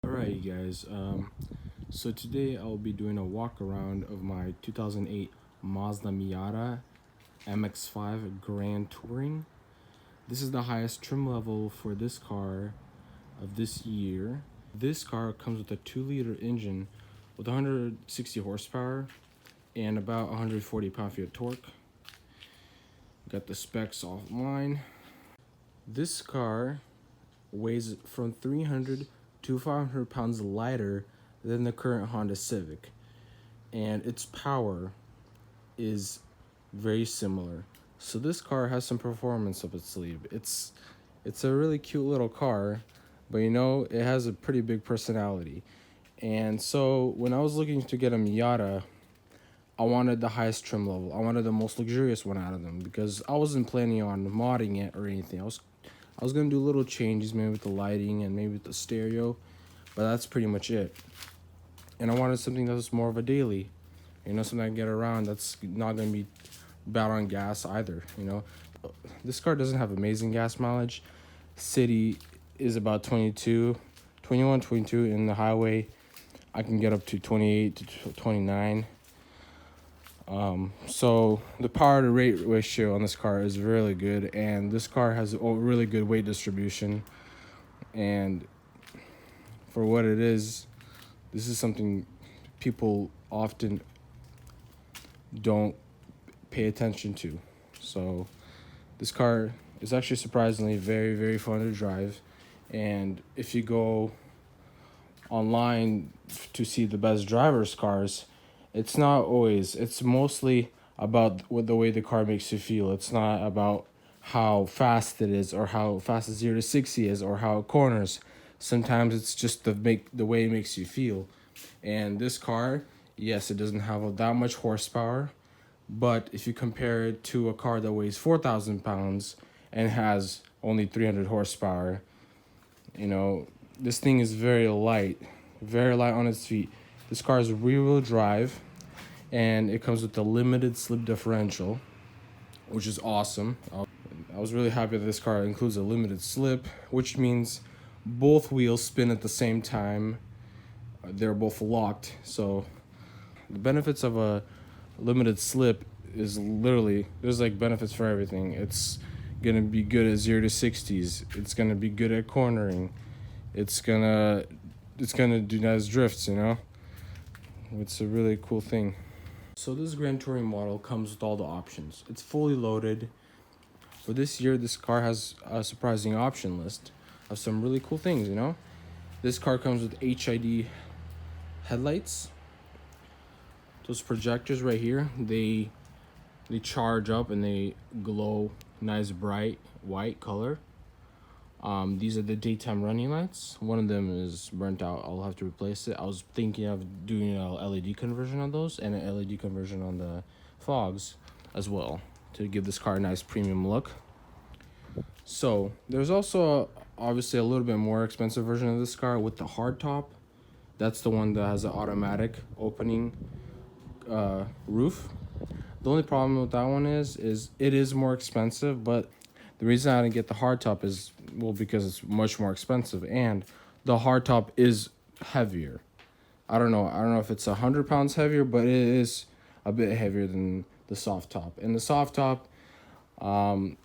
Alright, you guys. So today I'll be doing a walk around of my 2008 Mazda Miata MX-5 Grand Touring. This is the highest trim level for this car of this year. This car comes with a 2-liter engine with 160 horsepower and about 140 pound-feet of torque. Got the specs offline. This car weighs from 300 to 500 pounds lighter than the current Honda Civic, and its power is very similar. So this car has some performance up its sleeve. It's a really cute little car, but it has a pretty big personality. And so when I was looking to get a Miata, I wanted the highest trim level. I wanted the most luxurious one out of them because I wasn't planning on modding it or anything. I was gonna do little changes, maybe with the lighting and maybe with the stereo, but that's pretty much it. And I wanted something that was more of a daily, something I can get around that's not gonna be bad on gas either. This car doesn't have amazing gas mileage. City is about 21, 22. In the highway, I can get up to 28 to 29. So the power to weight ratio on this car is really good, and this car has a really good weight distribution. And for what it is, this is something people often don't pay attention to. So this car is actually surprisingly very, very fun to drive. And if you go online to see the best drivers' cars, it's mostly about the way the car makes you feel. It's not about how fast it is or how fast 0 to 60 is or how it corners. Sometimes it's just the way it makes you feel. And this car, yes, it doesn't have that much horsepower, but if you compare it to a car that weighs 4,000 pounds and has only 300 horsepower, this thing is very light on its feet. This car is rear-wheel drive, and it comes with a limited slip differential, which is awesome. I was really happy that this car includes a limited slip, which means both wheels spin at the same time. They're both locked. So the benefits of a limited slip is literally, there's like benefits for everything. It's gonna be good at 0 to 60s. It's gonna be good at cornering. It's gonna do nice drifts. It's a really cool thing. So this Grand Touring model comes with all the options. It's fully loaded. For this year, this car has a surprising option list of some really cool things. This car comes with HID headlights. Those projectors right here, they charge up and they glow nice bright white color. These are the daytime running lights. One of them is burnt out. I'll have to replace it. I was thinking of doing a LED conversion on those and an LED conversion on the fogs as well to give this car a nice premium look. So there's also obviously a little bit more expensive version of this car with the hard top. That's the one that has an automatic opening roof. The only problem with that one is it is more expensive, but the reason I didn't get the hardtop is, because it's much more expensive, and the hardtop is heavier. I don't know if it's 100 pounds heavier, but it is a bit heavier than the soft top. And the soft top, I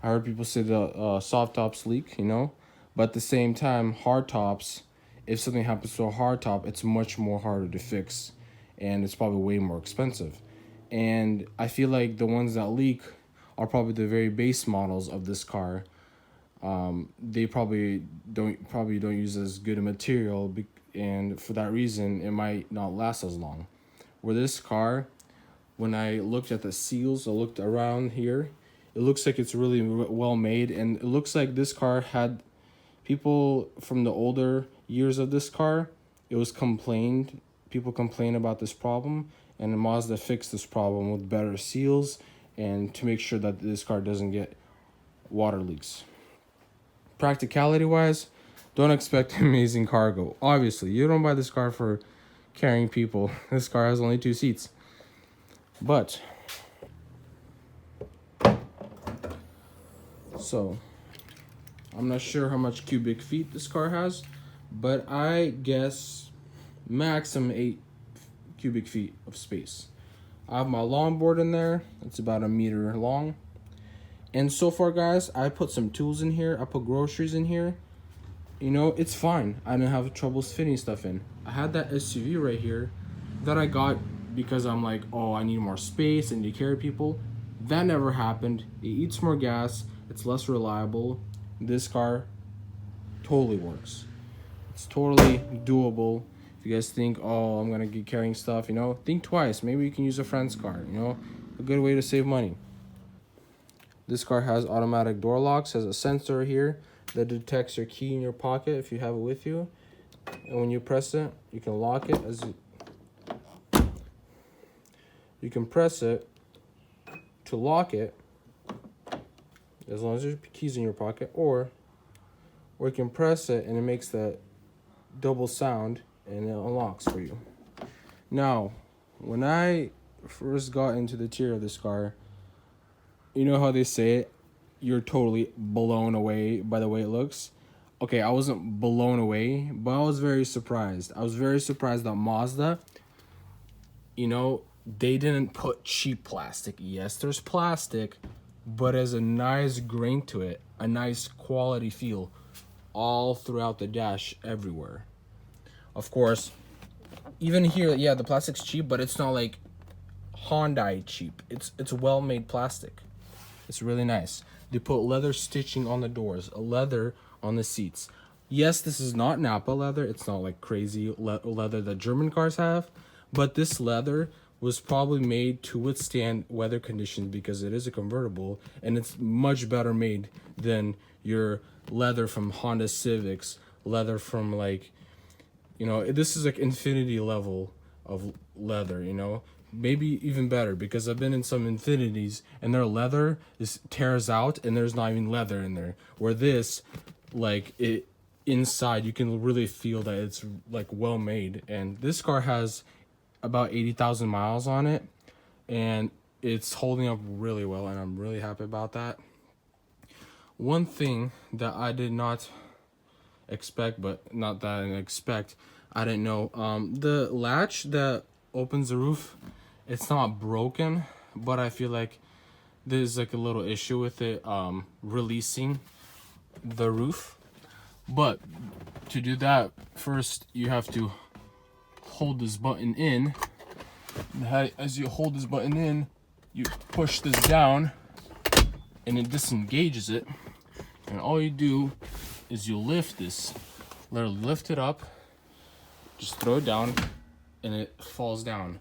heard people say the soft tops leak, but at the same time, hard tops, if something happens to a hard top, it's much more harder to fix, and it's probably way more expensive. And I feel like the ones that leak are probably the very base models of this car. They probably don't use as good a material, and for that reason, it might not last as long. Where this car, when I looked at the seals, I looked around here, it looks like it's really well made, and it looks like this car had people from the older years of this car. People complain about this problem, and Mazda fixed this problem with better seals and to make sure that this car doesn't get water leaks. Practicality wise, don't expect amazing cargo. Obviously, you don't buy this car for carrying people. This car has only 2 seats. But so I'm not sure how much cubic feet this car has, but I guess maximum 8 cubic feet of space. I have my longboard in there. It's about 1 meter long. And so far, guys, I put some tools in here. I put groceries in here. You know, it's fine. I didn't have troubles fitting stuff in. I had that SUV right here that I got because I'm like, oh, I need more space and to carry people. That never happened. It eats more gas. It's less reliable. This car totally works. It's totally doable. If you guys think, oh, I'm gonna get carrying stuff, you know, think twice. Maybe you can use a friend's car, you know, a good way to save money. This car has automatic door locks, has a sensor here that detects your key in your pocket if you have it with you. And when you press it, you can lock it you can press it to lock it as long as there's keys in your pocket, or you can press it and it makes that double sound and it unlocks for you. Now, when I first got into the interior of this car, you know how they say it, you're totally blown away by the way it looks. Okay, I wasn't blown away, but I was very surprised. I was very surprised that Mazda, you know, they didn't put cheap plastic. Yes, there's plastic, but has a nice grain to it, a nice quality feel all throughout the dash everywhere. Of course, even here, yeah, the plastic's cheap, but it's not like Hyundai cheap. It's well-made plastic. It's really nice. They put leather stitching on the doors, leather on the seats. Yes, this is not Napa leather. It's not like crazy leather that German cars have, but this leather was probably made to withstand weather conditions because it is a convertible, and it's much better made than your leather from Honda Civics, leather from like, you know, this is like infinity level of leather, you know, maybe even better because I've been in some Infinities and their leather tears out and there's not even leather in there, where this, like, it inside you can really feel that it's like well made. And this car has about 80,000 miles on it and it's holding up really well, and I'm really happy about that. One thing that I did not expect, but not that I didn't expect, I didn't know, the latch that opens the roof, it's not broken, but I feel like there's like a little issue with it releasing the roof. But to do that, first you have to hold this button in. As you hold this button in, you push this down and it disengages it, and all you do is you lift this, literally lift it up, just throw it down and it falls down.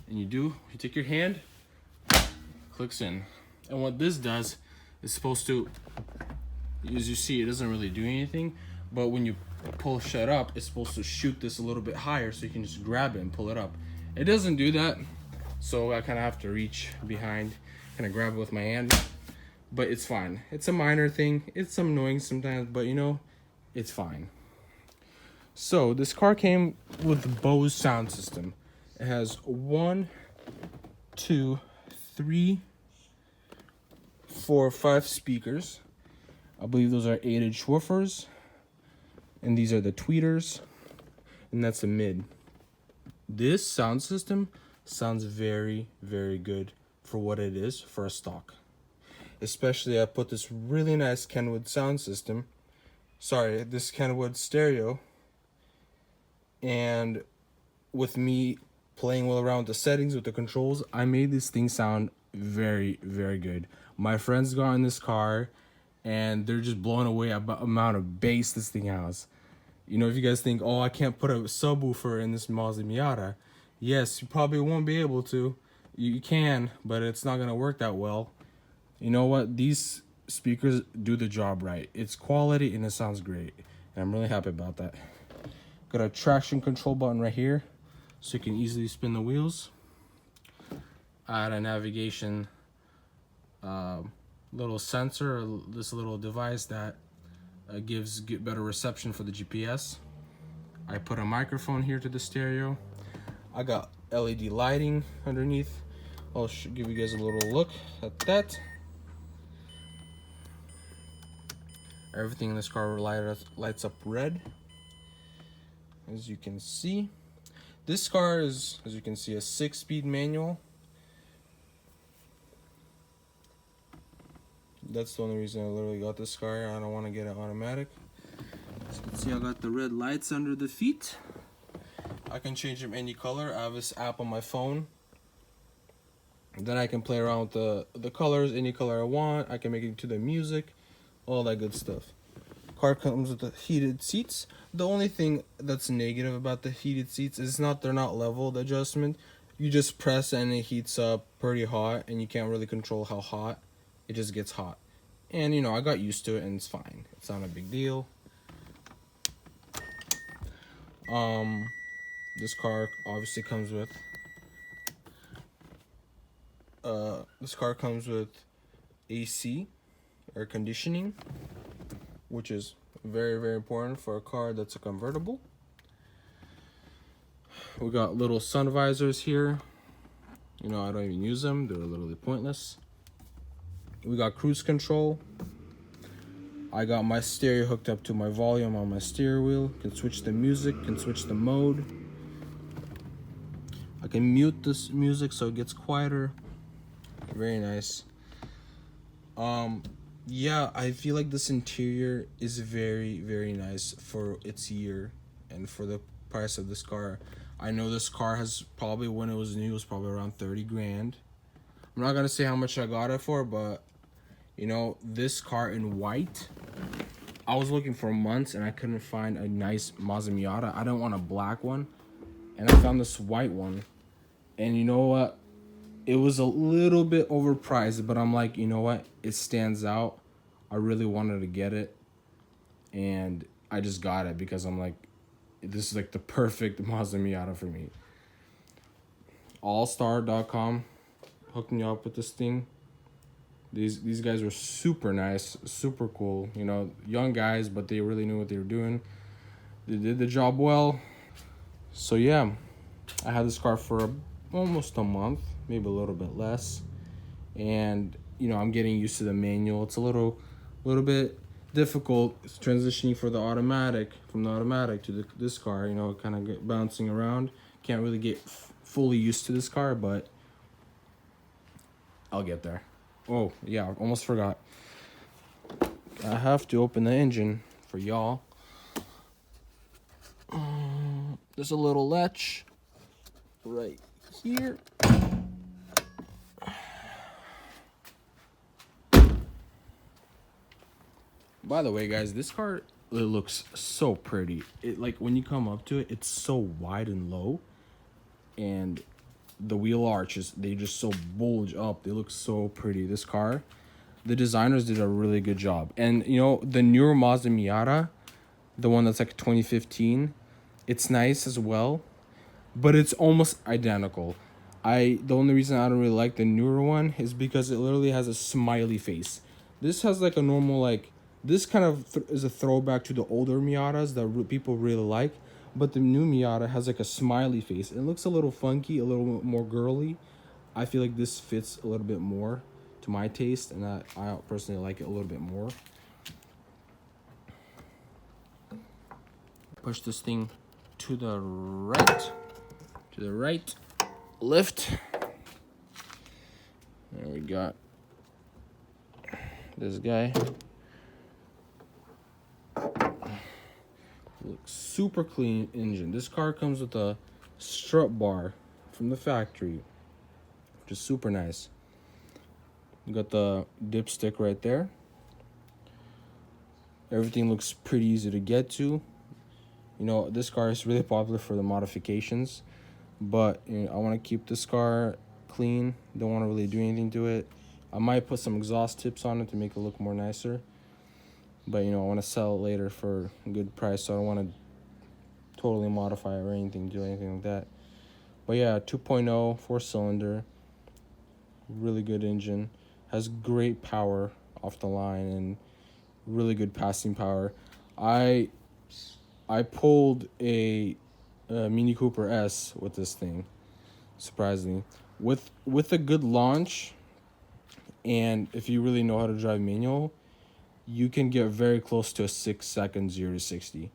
And you take your hand, clicks in. And what this does is supposed to, as you see, it doesn't really do anything, but when you pull shut up, it's supposed to shoot this a little bit higher so you can just grab it and pull it up. It doesn't do that, so I kind of have to reach behind, kind of grab it with my hand, but it's fine. It's a minor thing. It's annoying sometimes, but you know, it's fine. So this car came with the Bose sound system. It has 1, 2, 3, 4, 5 speakers. I believe those are 8-inch woofers, and these are the tweeters, and that's the mid. This sound system sounds very, very good for what it is for a stock. Especially I put this really nice Kenwood sound system, this Kenwood stereo, and with me playing well around the settings with the controls, I made this thing sound very, very good. My friends got in this car and they're just blown away about the amount of bass this thing has. You know, if you guys think, oh, I can't put a subwoofer in this Mazda Miata, yes, you probably won't be able to. You can, but it's not gonna work that well. You know what? These speakers do the job right. It's quality and it sounds great, and I'm really happy about that. Got a traction control button right here, so you can easily spin the wheels. I had a navigation little sensor, this little device that gives better reception for the GPS. I put a microphone here to the stereo. I got LED lighting underneath. I'll give you guys a little look at that. Everything in this car lights up red, as you can see. This car is, as you can see, a 6-speed manual. That's the only reason I literally got this car. I don't want to get it automatic. As you can see, I got the red lights under the feet. I can change them any color. I have this app on my phone. Then I can play around with the colors, any color I want. I can make it to the music, all that good stuff. Car comes with the heated seats. The only thing that's negative about the heated seats is they're not leveled adjustment. You just press and it heats up pretty hot, and you can't really control how hot. It just gets hot. And you know, I got used to it and it's fine. It's not a big deal. This car obviously comes with AC, air conditioning, which is very, very important for a car that's a convertible. We got little sun visors here. You know, I don't even use them. They're literally pointless. We got cruise control. I got my stereo hooked up to my volume on my steering wheel. Can switch the music, can switch the mode. I can mute this music so it gets quieter. Very nice. Yeah, I feel like this interior is very, very nice for its year and for the price of this car. I know this car has probably, when it was new, it was probably around 30 grand. I'm not gonna say how much I got it for, but you know, this car in white, I was looking for months and I couldn't find a nice Mazda Miata. I didn't want a black one, and I found this white one. And you know what? It was a little bit overpriced, but I'm like, you know what? It stands out. I really wanted to get it, and I just got it because I'm like, this is like the perfect Mazda Miata for me. Allstar.com hooked me up with this thing. These guys were super nice, super cool. You know, young guys, but they really knew what they were doing. They did the job well. So yeah, I had this car for almost a month, maybe a little bit less. And you know, I'm getting used to the manual. It's a little bit difficult transitioning from the automatic to this car. You know, kind of bouncing around. Can't really get fully used to this car, but I'll get there. Oh, yeah, almost forgot. I have to open the engine for y'all. There's a little latch right here. By the way, guys, this car, it looks so pretty. It, like, when you come up to it, it's so wide and low. And the wheel arches, they just so bulge up. They look so pretty. This car, the designers did a really good job. And you know, the newer Mazda Miata, the one that's like 2015, it's nice as well, but it's almost identical. The only reason I don't really like the newer one is because it literally has a smiley face. This has like a normal, like, this kind of is a throwback to the older Miatas that people really like. But the new Miata has like a smiley face. It looks a little funky, a little more girly. I feel like this fits a little bit more to my taste, and I personally like it a little bit more. Push this thing to the right. Lift. There we got this guy. Looks super clean engine. This car comes with a strut bar from the factory, which is super nice. You got the dipstick right there. Everything looks pretty easy to get to. You know, this car is really popular for the modifications, but you know, I want to keep this car clean. Don't want to really do anything to it. I might put some exhaust tips on it to make it look more nicer. But, you know, I want to sell it later for a good price, so I don't want to totally modify it or anything, do anything like that. But, yeah, 2.0, 4-cylinder, really good engine. Has great power off the line and really good passing power. I pulled a Mini Cooper S with this thing, surprisingly. With a good launch, and if you really know how to drive manual, you can get very close to a 6 second 0 to 60.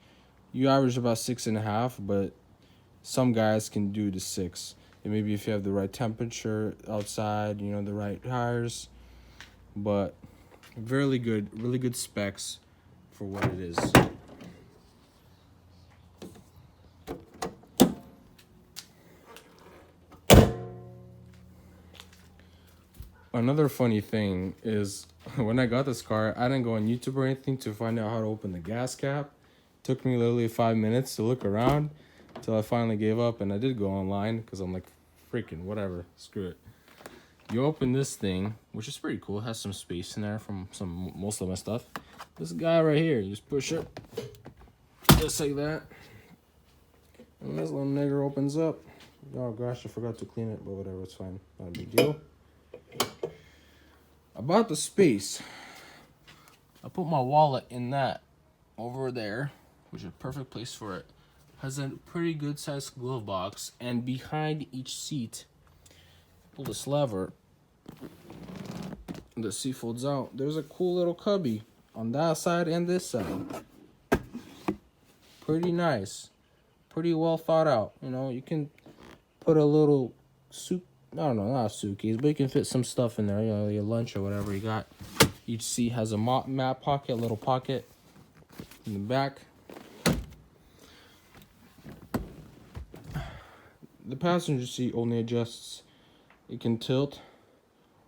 You average about 6.5, but some guys can do the 6. And maybe if you have the right temperature outside, the right tires. But really good specs for what it is. Another funny thing is when I got this car, I didn't go on YouTube or anything to find out how to open the gas cap. It took me literally 5 minutes to look around until I finally gave up, and I did go online because I'm like, freaking whatever, screw it. You open this thing, which is pretty cool. It has some space in there from most of my stuff. This guy right here, you just push it just like that, and this little nigger opens up. Oh gosh, I forgot to clean it, but whatever, it's fine, not a big deal. About the space, I put my wallet in that over there, which is a perfect place for it. Has a pretty good sized glove box, and behind each seat, pull this lever, the seat folds out. There's a cool little cubby on that side and this side. Pretty nice, pretty well thought out. You can put a little I don't know, not a suitcase, but you can fit some stuff in there, your lunch or whatever you got. Each seat has a mat pocket, a little pocket in the back. The passenger seat only adjusts. It can tilt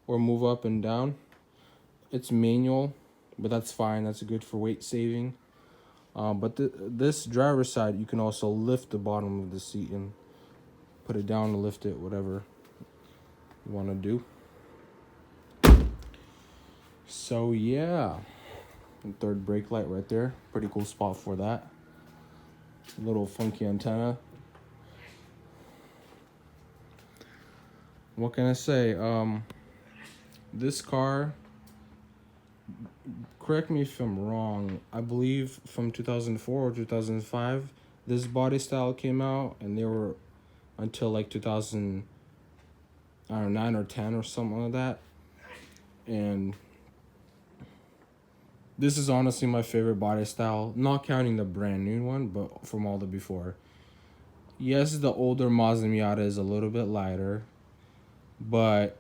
or move up and down. It's manual, but that's fine. That's good for weight saving. But this driver's side, you can also lift the bottom of the seat and put it down to lift it, whatever you want to do. So yeah, and third brake light right there. Pretty cool spot for that. A little funky antenna. What can I say? This car, correct me if I'm wrong, I believe from 2004 or 2005, this body style came out, and they were until like 2009 or 10 or something like that. And this is honestly my favorite body style, not counting the brand new one, but from all the before. Yes, the older Mazda Miata is a little bit lighter, but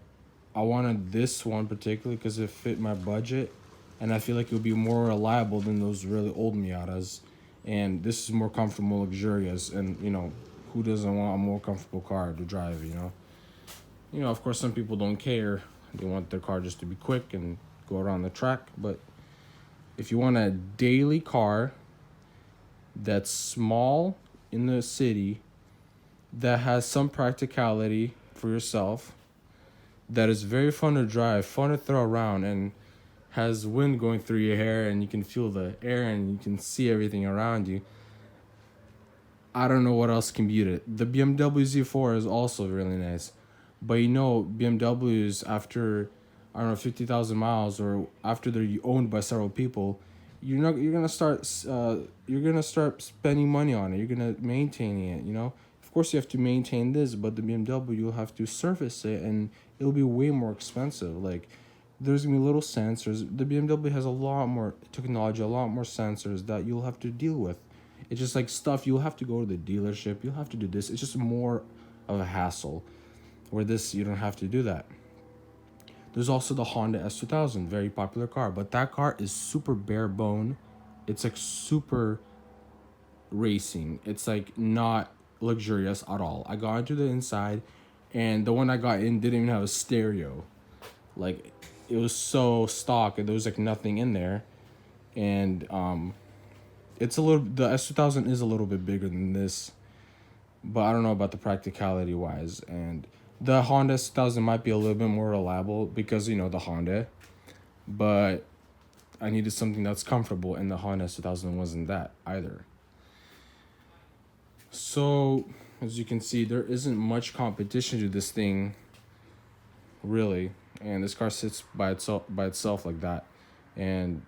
I wanted this one particularly because it fit my budget, and I feel like it would be more reliable than those really old Miatas. And this is more comfortable, luxurious, and who doesn't want a more comfortable car to drive? Of course, some people don't care; they want their car just to be quick and go around the track. But if you want a daily car that's small in the city, that has some practicality for yourself, that is very fun to drive, fun to throw around, and has wind going through your hair, and you can feel the air and you can see everything around you, I don't know what else can beat it. The BMW Z4 is also really nice. But BMWs, after, I don't know, 50,000 miles, or after they're owned by several people, you're gonna start spending money on it. You're gonna maintaining it. Of course you have to maintain this, but the BMW, you'll have to service it, and it'll be way more expensive. Like, there's gonna be little sensors. The BMW has a lot more technology, a lot more sensors that you'll have to deal with. It's just like stuff you'll have to go to the dealership. You'll have to do this. It's just more of a hassle. Where this, you don't have to do that. There's also the Honda S2000, very popular car, but that car is super bare bone. It's like super racing. It's like not luxurious at all. I got into the inside, and the one I got in didn't even have a stereo. Like, it was so stock, and there was like nothing in there. And the S2000 is a little bit bigger than this, but I don't know about the practicality wise. And the Honda S2000 might be a little bit more reliable because the Honda, but I needed something that's comfortable, and the Honda S2000 wasn't that either. So as you can see, there isn't much competition to this thing, really, and this car sits by itself like that. And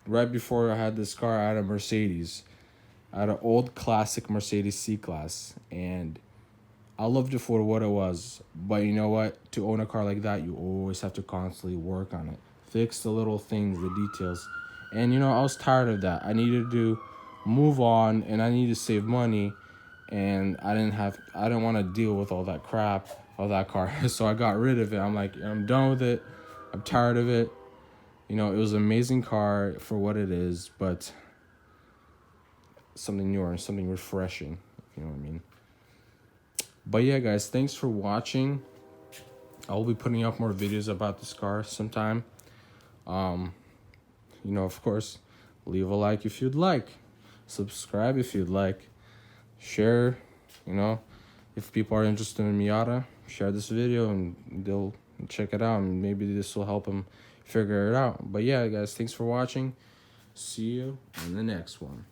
right before I had this car, I had a Mercedes. I had an old classic Mercedes C-Class, and I loved it for what it was. But you know what? To own a car like that, you always have to constantly work on it. fix the little things, the details. And you know, I was tired of that. I needed to move on, and I needed to save money, and I didn't want to deal with all that crap of that car. So I got rid of it. I'm like, I'm done with it. I'm tired of it. You know, it was an amazing car for what it is, but something newer and something refreshing, if you know what I mean. But yeah, guys, thanks for watching. I will be putting up more videos about this car sometime. You know, of course, leave a like if you'd like. Subscribe if you'd like. Share, you know, if people are interested in Miata, share this video and they'll check it out, and maybe this will help them figure it out. But yeah, guys, thanks for watching. See you in the next one.